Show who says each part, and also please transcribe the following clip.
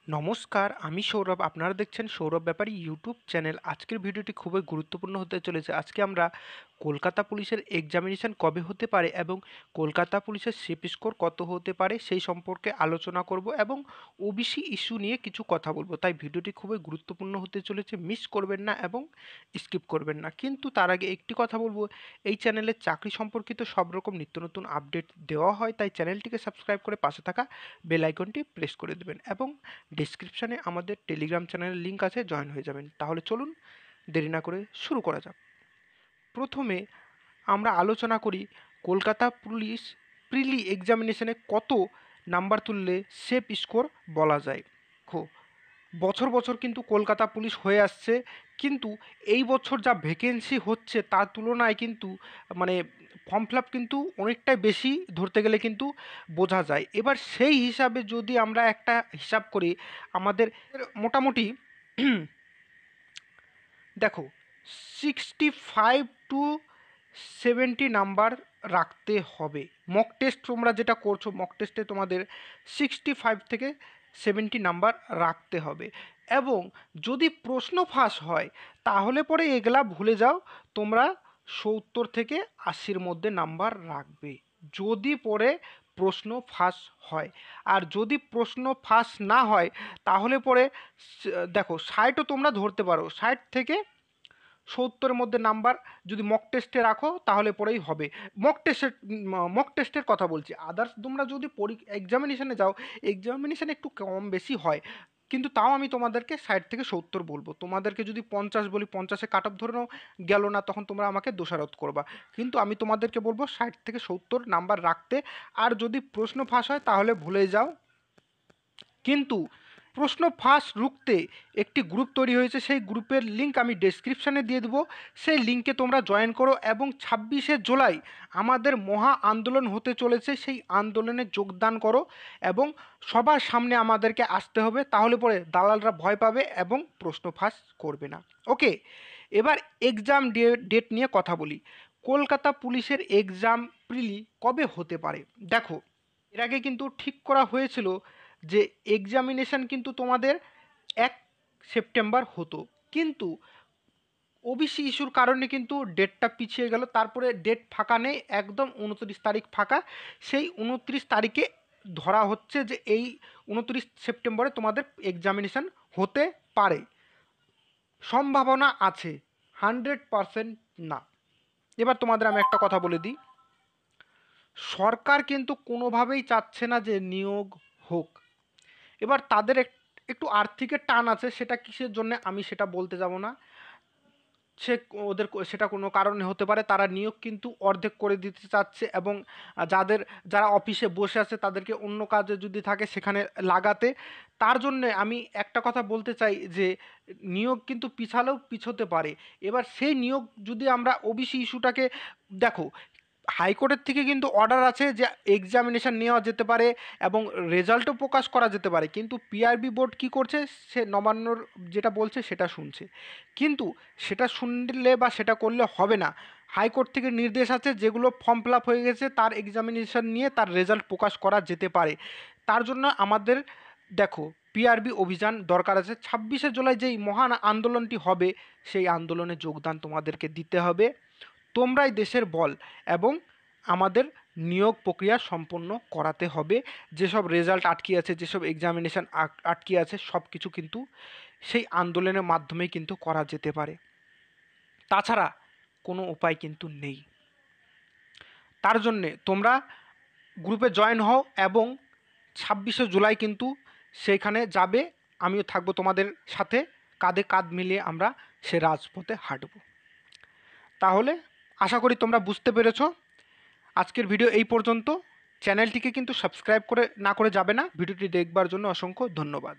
Speaker 1: নমস্কার, আমি সৌরভ। আপনারা দেখছেন সৌরভ ব্যাপারী ইউটিউব চ্যানেল। আজকের ভিডিওটি খুবই গুরুত্বপূর্ণ হতে চলেছে। আজকে আমরা কলকাতা পুলিশের এক্সামিনেশন কবে হতে পারে এবং কলকাতা পুলিশের সেফ স্কোর কত হতে পারে সেই সম্পর্কে আলোচনা করব এবং ওবিসি ইস্যু নিয়ে কিছু কথা বলবো। তাই ভিডিওটি খুবই গুরুত্বপূর্ণ হতে চলেছে, মিস করবেন না এবং স্কিপ করবেন না। কিন্তু তার আগে একটি কথা বলবো, এই চ্যানেলে চাকরি সম্পর্কিত সব রকম নিত্য নতুন আপডেট দেওয়া হয়, তাই চ্যানেলটিকে সাবস্ক্রাইব করে পাশে থাকা বেল আইকনটি প্রেস করে দেবেন এবং ডিসক্রিপশানে আমাদের টেলিগ্রাম চ্যানেলের লিঙ্ক আছে, জয়েন হয়ে যাবেন। তাহলে চলুন দেরি না করে শুরু করা যাক। প্রথমে আমরা আলোচনা করি কলকাতা পুলিশ প্রিলি এক্সামিনেশনে কত নাম্বার তুললে সেফ স্কোর বলা যায়। বছর বছর কিন্তু কলকাতা পুলিশ হয়ে আসছে, কিন্তু এই বছর যা ভ্যাকেন্সি হচ্ছে তার তুলনায় কিন্তু মানে ফর্ম ফিল আপ কিন্তু অনেকটাই বেশি ধরতে গেলে কিন্তু বোঝা যায়। এবার সেই হিসাবে যদি আমরা একটা হিসাব করি, আমাদের মোটামুটি দেখো 65 to 70 নাম্বার রাখতে হবে। মক টেস্ট তোমরা যেটা করছো, মক টেস্টে তোমাদের 65 থেকে 70 নাম্বার রাখতে হবে। এবং যদি প্রশ্ন ফাঁস হয় তাহলে পরে এগুলা ভুলে যাও, তোমরা 70 থেকে 80-র মধ্যে নাম্বার রাখবে যদি পরে প্রশ্ন ফাঁস হয়। আর যদি প্রশ্ন ফাঁস না হয় তাহলে পরে দেখো 60ও তোমরা ধরতে পারো, 60 থেকে 70-এর মধ্যে নাম্বার যদি মক টেস্টে রাখো তাহলে পরেই হবে। মক টেস্টের কথা বলছি, আদার্স তোমরা যদি এক্সামিনেশানে যাও, এক্সামিনেশানে একটু কম বেশি হয়, কিন্তু তাও আমি তোমাদেরকে 60 থেকে 70 বলবো। তোমাদেরকে যদি 50 বলি, 50-এ কাট অফ ধরে নাও গেল না, তখন তোমরা আমাকে দোষারোপ করবা। কিন্তু আমি তোমাদেরকে বলবো 60 থেকে 70 নাম্বার রাখতে। আর যদি প্রশ্ন ফাঁস হয় তাহলে ভুলে যাও। কিন্তু প্রশ্ন ফাঁস রুখতে একটি গ্রুপ তৈরি হয়েছে, সেই গ্রুপের লিঙ্ক আমি ডেসক্রিপশানে দিয়ে দেবো। সেই লিঙ্কে তোমরা জয়েন করো এবং 26শে জুলাই আমাদের মহা আন্দোলন হতে চলেছে, সেই আন্দোলনে যোগদান করো এবং সবার সামনে আমাদেরকে আসতে হবে, তাহলে পরে দালালরা ভয় পাবে এবং প্রশ্ন ফাঁস করবে না। ওকে, এবার এক্সাম ডেট নিয়ে কথা বলি। কলকাতা পুলিশের এক্সাম প্রিলি কবে হতে পারে? দেখো, এর আগে কিন্তু ঠিক করা হয়েছিল যে এক্সামিনেশান কিন্তু তোমাদের 1 সেপ্টেম্বর হতো, কিন্তু ওবিসি ইস্যুর কারণে কিন্তু ডেটটা পিছিয়ে গেল। তারপরে ডেট ফাঁকা নেই, একদম 29 তারিখ ফাঁকা। সেই 29 তারিখে ধরা হচ্ছে যে এই 29 সেপ্টেম্বরে তোমাদের এক্সামিনেশান হতে পারে। সম্ভাবনা আছে, 100% না। এবার তোমাদের আমি একটা কথা বলে দিই, সরকার কিন্তু কোনোভাবেই চাচ্ছে না যে নিয়োগ হোক। এবার তাদের একটু আর্থিকের টান আছে, সেটা কিসের জন্য আমি সেটা বলতে যাব না। সে ওদের সেটা কোনো কারণে হতে পারে, তারা নিয়োগ কিন্তু অর্ধেক করে দিতে চাচ্ছে এবং যারা অফিসে বসে আছে তাদেরকে অন্য কাজে যদি থাকে সেখানে লাগাতে। তার জন্যে আমি একটা কথা বলতে চাই যে নিয়োগ কিন্তু পিছোতে পারে। এবার সেই নিয়োগ যদি আমরা ওবিসি ইস্যুটাকে দেখো, হাইকোর্টের থেকে কিন্তু অর্ডার আছে যে এক্সামিনেশান নেওয়া যেতে পারে এবং রেজাল্টও প্রকাশ করা যেতে পারে, কিন্তু পিআরবি বোর্ড কী করছে, সে নবান্নর যেটা বলছে সেটা শুনছে। কিন্তু সেটা শুনলে বা সেটা করলে হবে না। হাইকোর্ট থেকে নির্দেশ আছে, যেগুলো ফর্ম ফিল আপ হয়ে গেছে তার এক্সামিনেশান নিয়ে তার রেজাল্ট প্রকাশ করা যেতে পারে। তার জন্য আমাদের দেখো পিআরবি অভিযান দরকার আছে। 26শে জুলাই যেই মহান আন্দোলনটি হবে, সেই আন্দোলনে যোগদান তোমাদেরকে দিতে হবে। তোমরাই দেশের বল এবং আমাদের নিয়োগ প্রক্রিয়া সম্পন্ন করাতে হবে। যেসব রেজাল্ট আটকে আছে, যেসব এক্সামিনেশান আটকে আছে, সব কিছু কিন্তু সেই আন্দোলনের মাধ্যমেই কিন্তু করা যেতে পারে। তাছাড়া কোনো উপায় কিন্তু নেই। তার জন্যে তোমরা গ্রুপে জয়েন হও এবং 26শে জুলাই কিন্তু সেইখানে যাবে, আমিও থাকবো তোমাদের সাথে, কাঁধে কাঁধ মিলিয়ে আমরা সে রাজপথে হাঁটব। তাহলে আশা করি তোমরা বুঝতে পেরেছো। আজকের ভিডিও এই পর্যন্ত। চ্যানেলটিকে কিন্তু সাবস্ক্রাইব করে না করে যাবে না। ভিডিওটি দেখবার জন্য অসংখ্য ধন্যবাদ।